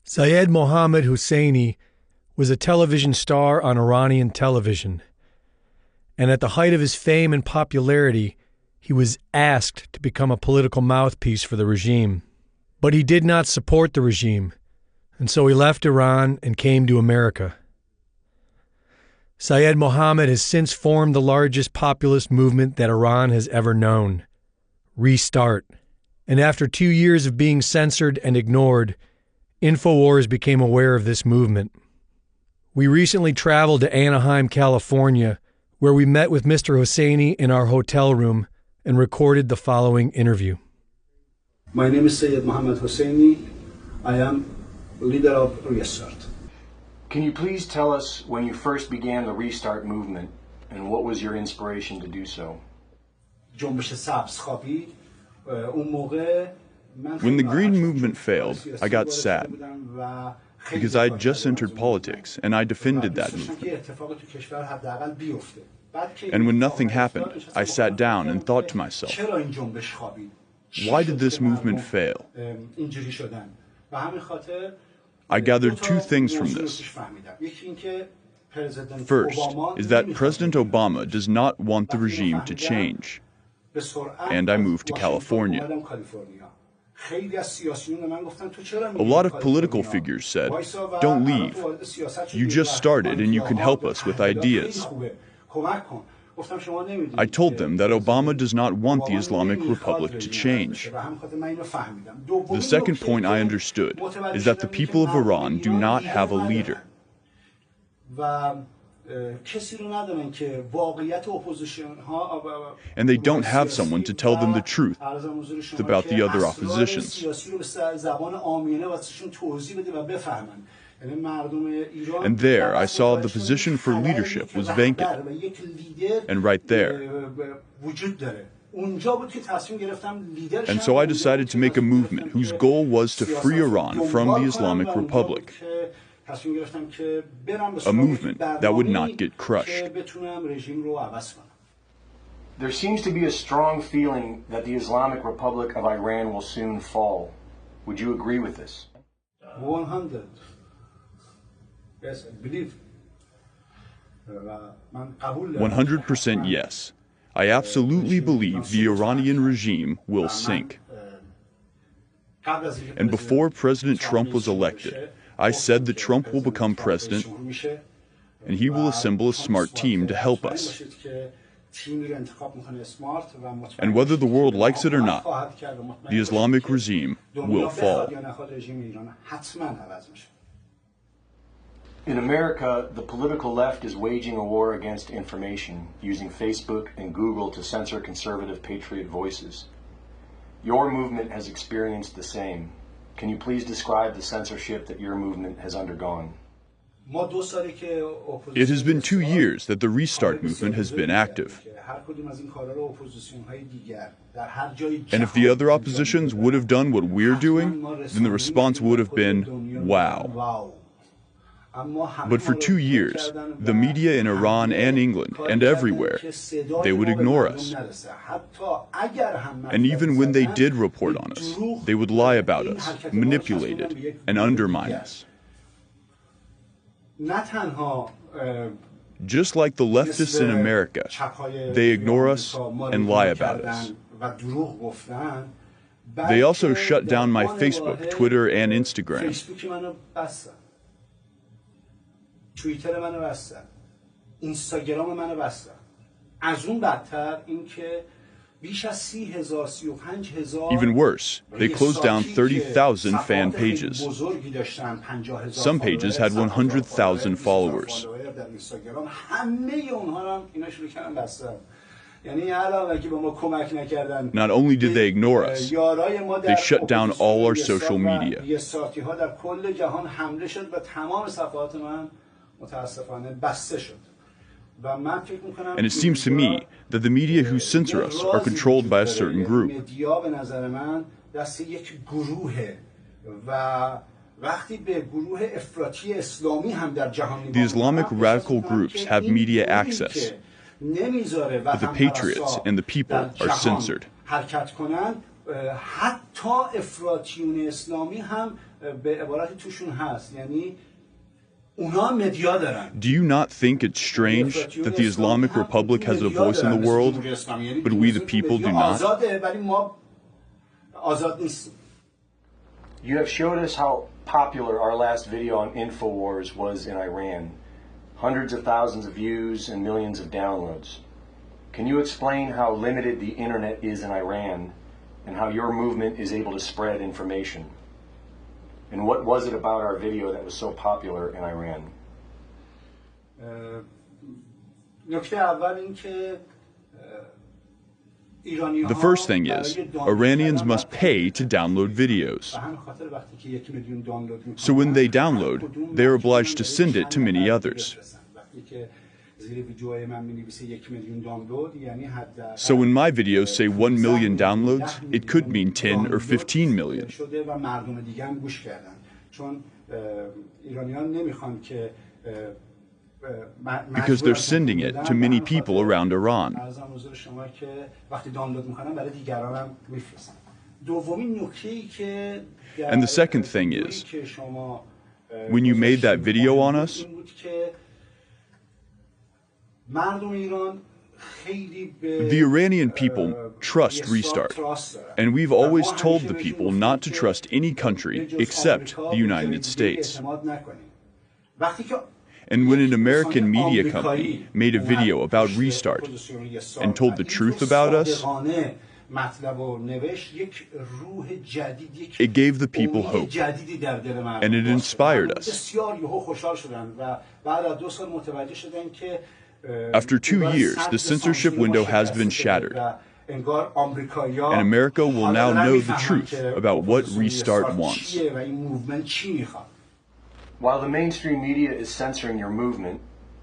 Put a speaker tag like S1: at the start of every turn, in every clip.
S1: Syed Mohammad Hosseini was a television star on Iranian television, and at the height of his fame and popularity, he was asked to become a political mouthpiece for the regime. But he did not support the regime, and so he left Iran and came to America. Syed Mohammad has since formed the largest populist movement that Iran has ever known, Restart. And after 2 years of being censored and ignored, InfoWars became aware of this movement. We recently traveled to Anaheim, California, where we met with Mr. Hosseini in our hotel room and recorded the following interview.
S2: My name is Syed Mohammad Hosseini. I am leader of Restart.
S3: Can you please tell us when you first began the Restart movement and what was your inspiration to do so?
S4: When the Green Movement failed, I got sad because I had just entered politics and I defended that movement. And when nothing happened, I sat down and thought to myself, why did this movement fail? I gathered two things from this. First is that President Obama does not want the regime to change. And I moved to California. A lot of political figures said, don't leave. You just started and you can help us with ideas. I told them that Obama does not want the Islamic Republic to change. The second point I understood is that the people of Iran do not have a leader. And they don't have someone to tell them the truth about the other oppositions. And there I saw the position for leadership was vacant. And right there. And so I decided to make a movement whose goal was to free Iran from the Islamic Republic. A movement that would not get crushed.
S3: There seems to be a strong feeling that the Islamic Republic of Iran will soon fall. Would you agree with this?
S2: 100. Yes, I believe.
S4: 100% yes. I absolutely believe the Iranian regime will sink. And before President Trump was elected, I said that Trump will become president and he will assemble a smart team to help us. And whether the world likes it or not, the Islamic regime will fall.
S3: In America, the political left is waging a war against information, using Facebook and Google to censor conservative patriot voices. Your movement has experienced the same. Can you please describe the censorship that your movement has undergone?
S4: It has been 2 years that the Restart movement has been active. And if the other oppositions would have done what we're doing, then the response would have been, wow. But for 2 years, the media in Iran and England and everywhere, they would ignore us. And even when they did report on us, they would lie about us, manipulate it, and undermine us. Just like the leftists in America, they ignore us and lie about us. They also shut down my Facebook, Twitter, and Instagram.
S2: توییتر منو بستن، اینستاگرام منو بستن. از اون بدتر اینکه بیش از 30,000 35,000
S4: Even worse, they closed down 30,000 fan pages. Some pages had 100,000 followers. Not only did they ignore us, they shut down all our social media. And it seems to me that the media who censor us are controlled by a certain group. The Islamic radical groups have media access, but the patriots and the people are censored.
S2: به عبارتی توشون هست، یعنی اونا مدیا دارن.
S4: Do you not think it's strange that the Islamic Republic has a voice in the world, but we the people do not?
S2: آزاده ولی ما آزاد نیستیم.
S3: You have showed us how popular our last video on InfoWars was in Iran. Hundreds of thousands of views and millions of downloads. Can you explain how limited the internet is in Iran and how your movement is able to spread information? And what was it about our video that was so popular in Iran?
S2: نکته اول این که
S4: The first thing is, Iranians must pay to download videos. So when they download, they are obliged to send it to many others. So when my videos say 1 million downloads, it could mean 10 or 15 million. Because they're sending it to many people around Iran. And the second thing is, when you made that video on us, the Iranian people trust Restart, and we've always told the people not to trust any country except the United States. And when an American media company made a video about Restart and told the truth about us, it gave the people hope, and it inspired us. After 2 years, the censorship window has been shattered, and America will now know the truth about what Restart wants.
S3: While the mainstream media is censoring your movement,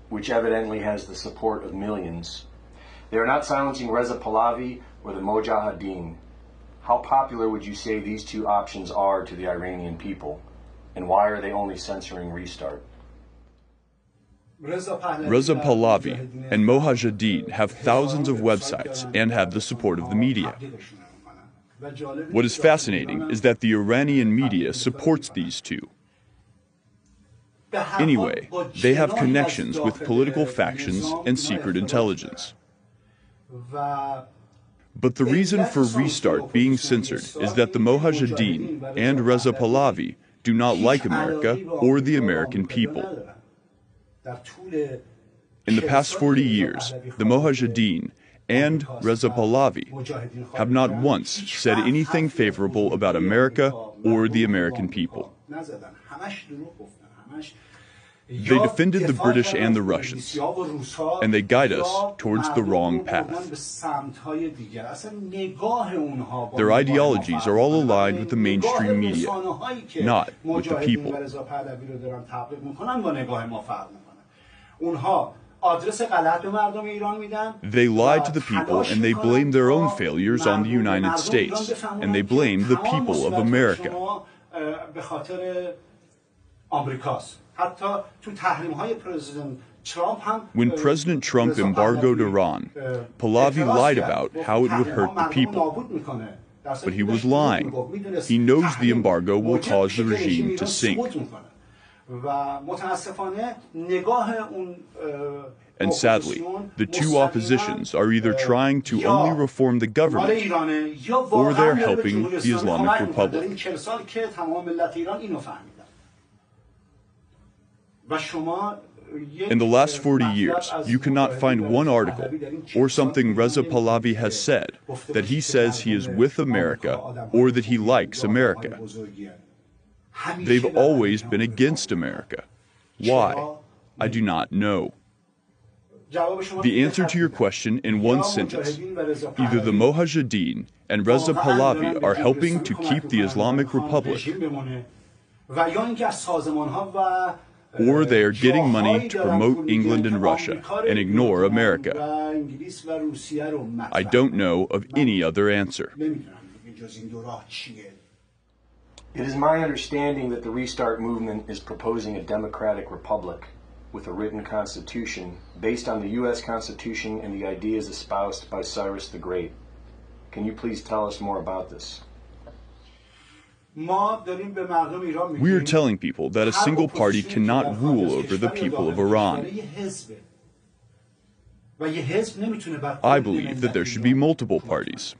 S3: which evidently has the support of millions, they are not silencing Reza Pahlavi or the Mojahedin. How popular would you say these two options are to the Iranian people, and why are they only censoring Restart?
S4: Reza Pahlavi and Mojahedin have thousands of websites and have the support of the media. What is fascinating is that the Iranian media supports these two. Anyway, they have connections with political factions and secret intelligence. But the reason for Restart being censored is that the Mojahedin and Reza Pahlavi do not like America or the American people. In the past 40 years, the Mojahedin and Reza Pahlavi have not once said anything favorable about America or the American people. They defended the British and the Russians, and they guide us towards the wrong path. Their ideologies are all aligned with the mainstream media, not with the people. They lie to the people and they blame their own failures on the United States, and they blame the people of America. When President Trump embargoed Iran, Pahlavi lied about how it would hurt the people. But he was lying. He knows the embargo will cause the regime to sink. And sadly, the two oppositions are either trying to only reform the government or they're helping the Islamic Republic. In the last 40 years, you cannot find one article or something Reza Pahlavi has said that he says he is with America or that he likes America. They've always been against America. Why? I do not know. The answer to your question in one sentence: either the Mojahedin and Reza Pahlavi are helping to keep the Islamic Republic, or they are getting money to promote England and Russia and ignore America. I don't know of any other answer.
S3: It is my understanding that the Restart movement is proposing a democratic republic with a written constitution based on the U.S. Constitution and the ideas espoused by Cyrus the Great. Can you please tell us more about this?
S4: We are telling people that a single party cannot rule over the people of Iran. I believe that there should be multiple parties.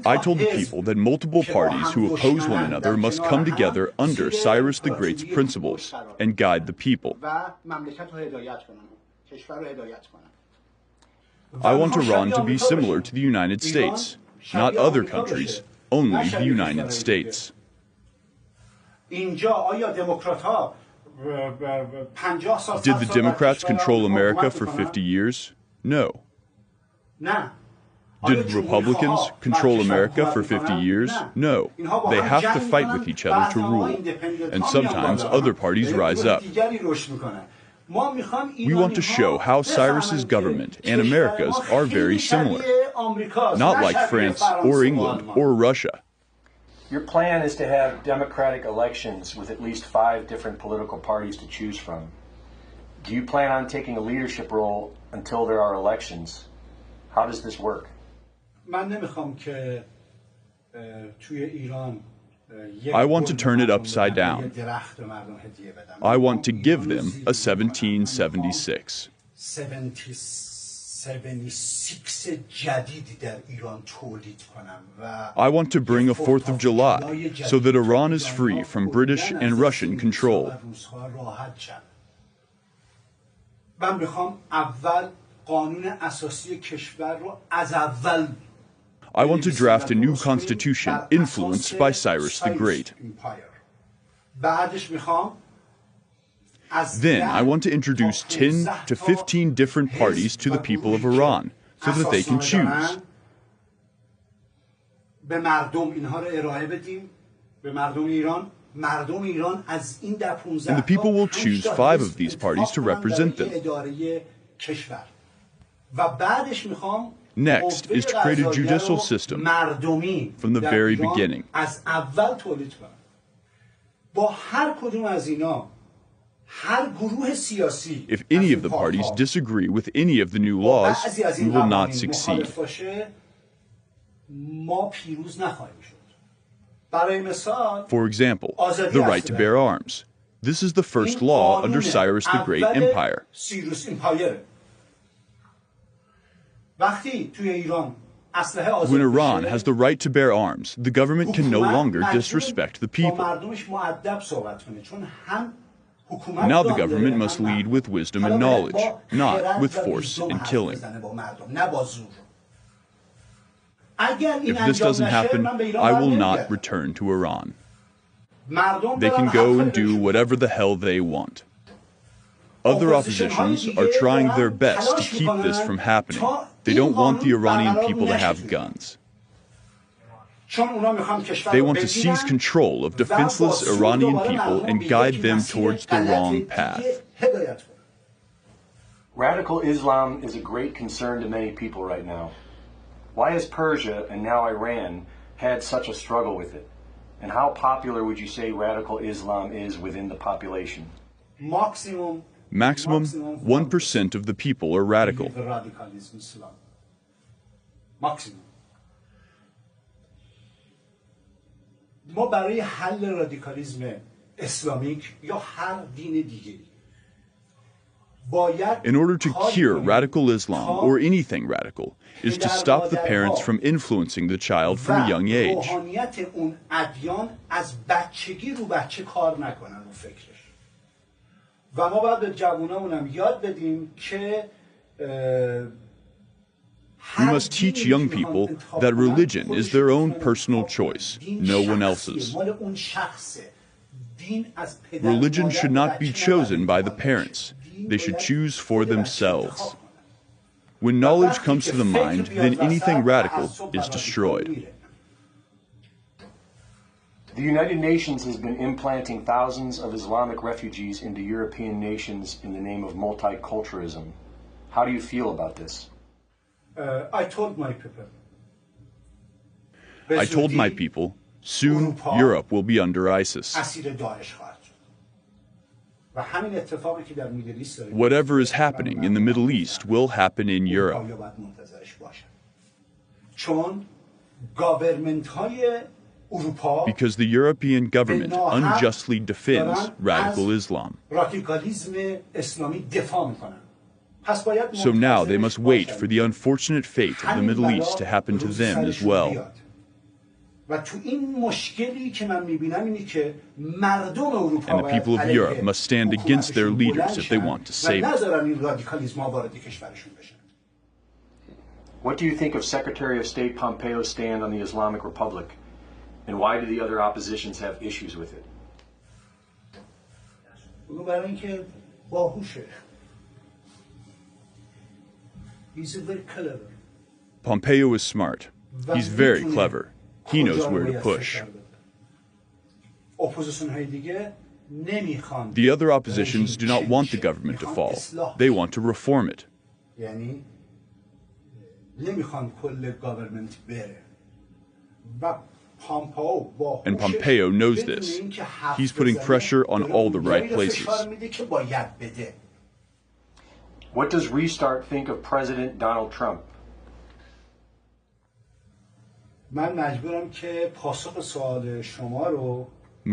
S4: I told the people that multiple parties who oppose one another must come together under Cyrus the Great's principles and guide the people. I want Iran to be similar to the United States, not other countries, only the United States. Did the Democrats control America for 50 years? No. Did Republicans control America for 50 years? No. They have to fight with each other to rule, and sometimes other parties rise up. We want to show how Cyrus's government and America's are very similar, not like France or England or Russia.
S3: Your plan is to have democratic elections with at least 5 different political parties to choose from. Do you plan on taking a leadership role until there are elections? How does this work?
S4: I want to turn it upside down. I want to give them a 1776. I want to bring a 4th of July so that Iran is free from British and Russian control. I want to draft a new constitution influenced by Cyrus the Great. Then I want to introduce 10 to 15 different parties to the people of Iran so that they can choose. And the people will choose 5 of these parties to represent them. Next is to create a judicial system from the very beginning. If any of the parties disagree with any of the new laws, we will not succeed. For example, the right to bear arms. This is the first law under Cyrus the Great Empire. When Iran has the right to bear arms, the government can no longer disrespect the people. Now the government must lead with wisdom and knowledge, not with force and killing. If this doesn't happen, I will not return to Iran. They can go and do whatever the hell they want. Other oppositions are trying their best to keep this from happening. They don't want the Iranian people to have guns. They want to seize control of defenseless Iranian people and guide them towards the wrong path.
S3: Radical Islam is a great concern to many people right now. Why has Persia and now Iran had such a struggle with it? And how popular would you say radical Islam is within the population?
S4: Maximum 1% of the people are radical.
S2: ما برای حل رادیکالیسم اسلامیک یا هر دین دیگری
S4: In order to cure radical Islam or anything radical is to stop the parents from influencing the child from a young age.
S2: و ما باید به جوانامونم یاد بدیم که
S4: We must teach young people that religion is their own personal choice, no one else's. Religion should not be chosen by the parents. They should choose for themselves. When knowledge comes to the mind, then anything radical is destroyed.
S3: The United Nations has been implanting thousands of Islamic refugees into European nations in the name of multiculturalism. How do you feel about this?
S2: I
S4: told my people, soon Europe will be under ISIS. Whatever is happening in the Middle East will happen in Europe. because the European government unjustly defends radical Islam. So now they must wait for the unfortunate fate of the Middle East to happen to them as well. And the people of Europe must stand against their leaders if they want to save them.
S3: What do you think of Secretary of State Pompeo's stand on the Islamic Republic? And why do the other oppositions have issues with it?
S2: He's very clever.
S4: Pompeo is smart. He's very clever. He knows where to push. The other oppositions do not want the government to fall. They want to reform it. And Pompeo knows this. He's putting pressure on all the right places.
S3: What does Restart think of President Donald Trump?
S4: My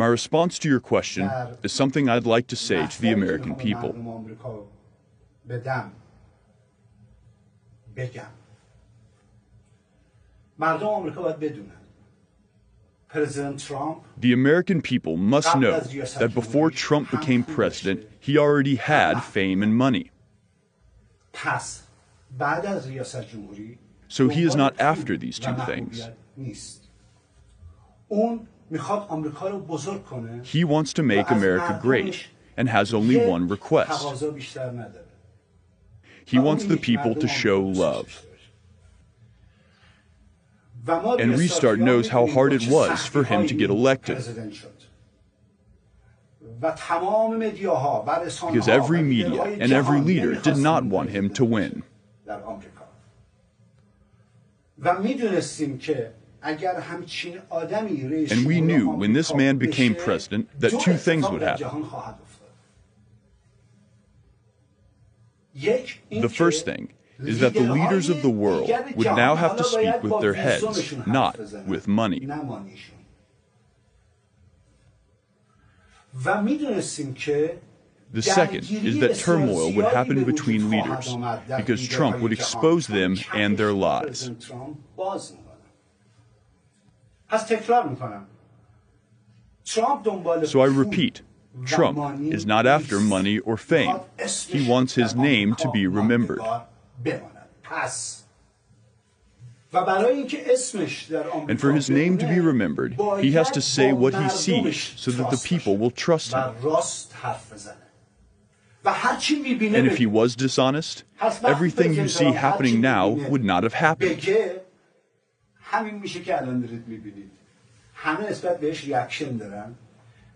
S4: response to your question is something I'd like to say to the American people. The American people must know that before Trump became president, he already had fame and money. So he is not after these two things. He wants to make America great and has only one request. He wants the people to show love. And Restart knows how hard it was for him to get elected. Because every media and every leader did not want him to win. And we knew when this man became president that two things would happen. The first thing is that the leaders of the world would now have to speak with their heads, not with money. The second is that turmoil would happen between leaders, because Trump would expose them and their lies. So I repeat, Trump is not after money or fame. He wants his name to be remembered. And for his name to be remembered, he has to say what he sees so that the people will trust him. And if he was dishonest, everything you see happening now would not have happened.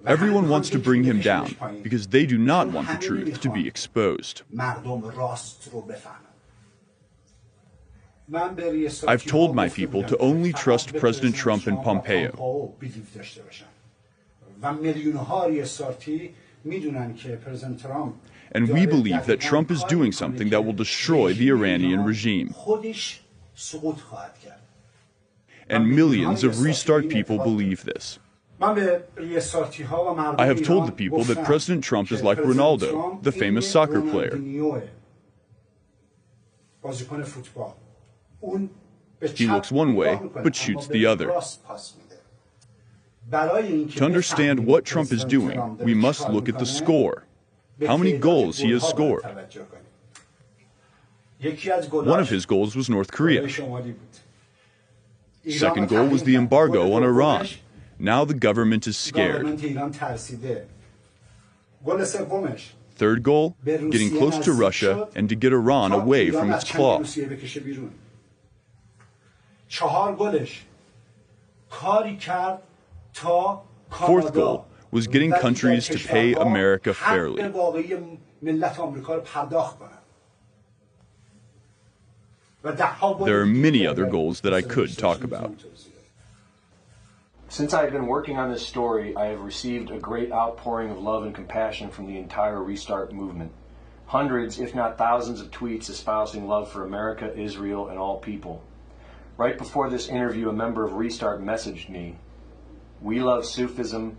S4: Everyone wants to bring him down because they do not want the truth to be exposed. I've told my people to only trust President Trump and Pompeo. And we believe that Trump is doing something that will destroy the Iranian regime. And millions of Restart people believe this. I have told the people that President Trump is like Ronaldo, the famous soccer player. He looks one way, but shoots the other. To understand what Trump is doing, we must look at the score. How many goals he has scored. One of his goals was North Korea. Second goal was the embargo on Iran. Now the government is scared. Third goal, getting close to Russia and to get Iran away from its claw. Fourth goal was getting countries to pay America fairly. There are many other goals that I could talk about.
S3: Since I have been working on this story, I have received a great outpouring of love and compassion from the entire Restart movement. Hundreds, if not thousands, of tweets espousing love for America, Israel, and all people. Right before this interview, a member of Restart messaged me, "We love Sufism,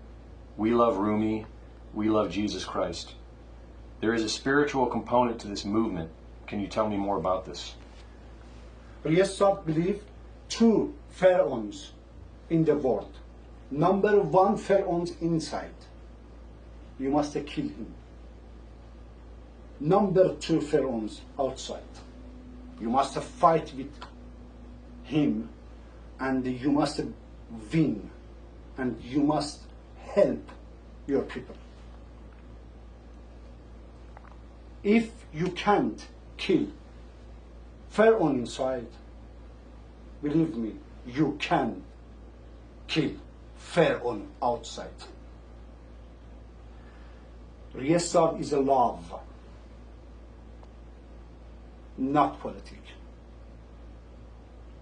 S3: we love Rumi, we love Jesus Christ. There is a spiritual component to this movement. Can you tell me more about this?"
S2: Restart believe two pharaohs in the world. Number one pharaoh inside. You must kill him. Number two pharaohs outside. You must fight with him, and you must win, and you must help your people. If you can't kill Pharaoh inside, believe me, you can kill Pharaoh outside. Restart is a love, not politics.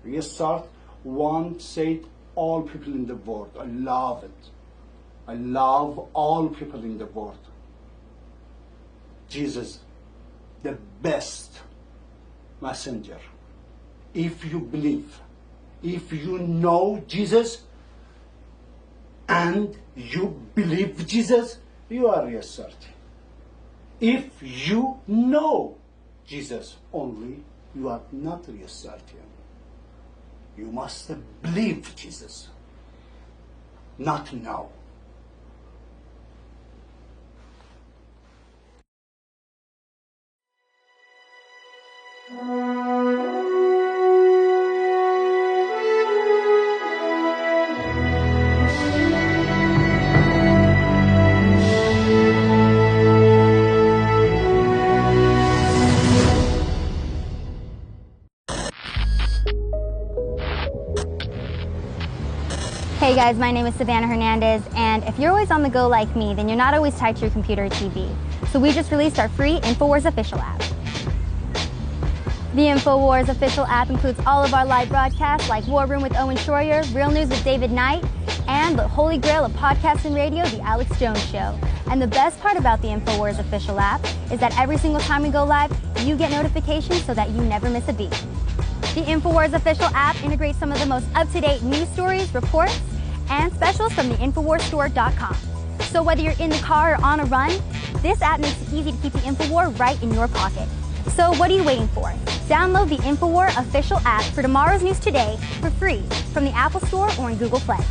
S2: Restart one said all people in the world. I love it. I love all people in the world. Jesus, the best messenger. If you believe, if you know Jesus and you believe Jesus, you are restarting. If you know Jesus only, you are not restarting. You must believe Jesus, not know.
S5: Hey guys, my name is Savannah Hernandez, and if you're always on the go like me, then you're not always tied to your computer or TV. So we just released our free InfoWars official app. The InfoWars official app includes all of our live broadcasts like War Room with Owen Schroyer, Real News with David Knight, and the holy grail of podcast and radio, The Alex Jones Show. And the best part about the InfoWars official app is that every single time we go live, you get notifications so that you never miss a beat. The InfoWars official app integrates some of the most up-to-date news stories, reports, and specials from the InfoWarsStore.com. So whether you're in the car or on a run, this app makes it easy to keep the InfoWar right in your pocket. So what are you waiting for? Download the InfoWar official app for tomorrow's news today for free from the Apple Store or in Google Play.